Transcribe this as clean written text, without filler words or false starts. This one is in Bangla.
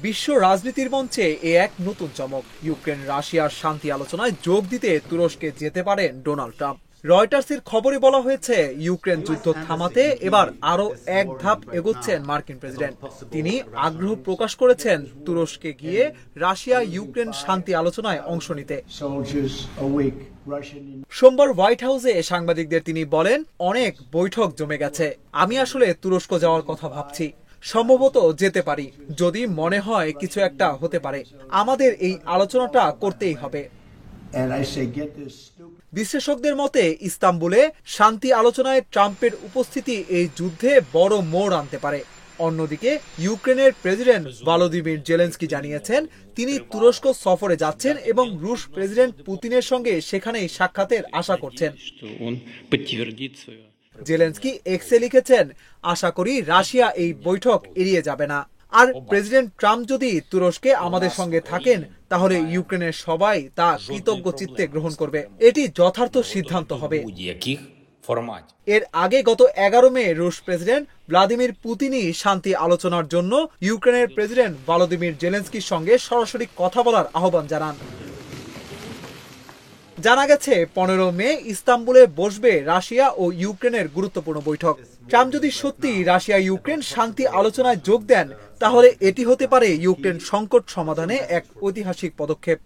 বিশ্ব রাজনীতির মঞ্চে এক নতুন চমক। ইউক্রেন রাশিয়ার শান্তি আলোচনায় যোগ দিতে তুরস্কে যেতে পারেন ডোনাল্ড ট্রাম্প। রয়টার্সের খবরে বলা হয়েছে, ইউক্রেন যুদ্ধ থামাতে এবার আরো এক ধাপ এগোচ্ছেন মার্কিন প্রেসিডেন্ট। তিনি আগ্রহ প্রকাশ করেছেন তুরস্কে গিয়ে রাশিয়া ইউক্রেন শান্তি আলোচনায় অংশ নিতে। সোমবার হোয়াইট হাউসে সাংবাদিকদের তিনি বলেন, অনেক বৈঠক জমে গেছে, আমি আসলে তুরস্ক যাওয়ার কথা ভাবছি। সম্ভবত যেতে পারি যদি মনে হয় কিছু একটা হতে পারে। আমাদের এই আলোচনাটা করতেই হবে। বিশ্লেষকদের মতে ইস্তাম্বুলে শান্তি আলোচনায় ট্রাম্পের উপস্থিতি এই যুদ্ধে বড় মোড় আনতে পারে। অন্যদিকে ইউক্রেনের প্রেসিডেন্ট ভলোদিমির জেলেনস্কি জানিয়েছেন, তিনি তুরস্ক সফরে যাচ্ছেন এবং রুশ প্রেসিডেন্ট পুতিনের সঙ্গে সেখানেই সাক্ষাতের আশা করছেন। জেলেনস্কি এক্সে লিখেছেন, আশা করি রাশিয়া এই বৈঠক এড়িয়ে যাবে না। আর প্রেসিডেন্ট ট্রাম্প যদি তুরস্কে আমাদের সঙ্গে থাকেন, তাহলে ইউক্রেনের সবাই তা কৃতজ্ঞ চিত্তে গ্রহণ করবে। এটি যথার্থ সিদ্ধান্ত হবে। এর আগে গত 11 মে রুশ প্রেসিডেন্ট ভ্লাদিমির পুতিনই শান্তি আলোচনার জন্য ইউক্রেনের প্রেসিডেন্ট ভলোদিমির জেলেনস্কির সঙ্গে সরাসরি কথা বলার আহ্বান জানান। জানা গেছে 15 মে ইস্তাম্বুলে বসবে রাশিয়া ও ইউক্রেনের গুরুত্বপূর্ণ বৈঠক। ট্রাম্প যদি সত্যি রাশিয়া ইউক্রেন শান্তি আলোচনায় যোগ দেন, তাহলে এটি হতে পারে ইউক্রেন সংকট সমাধানে এক ঐতিহাসিক পদক্ষেপ।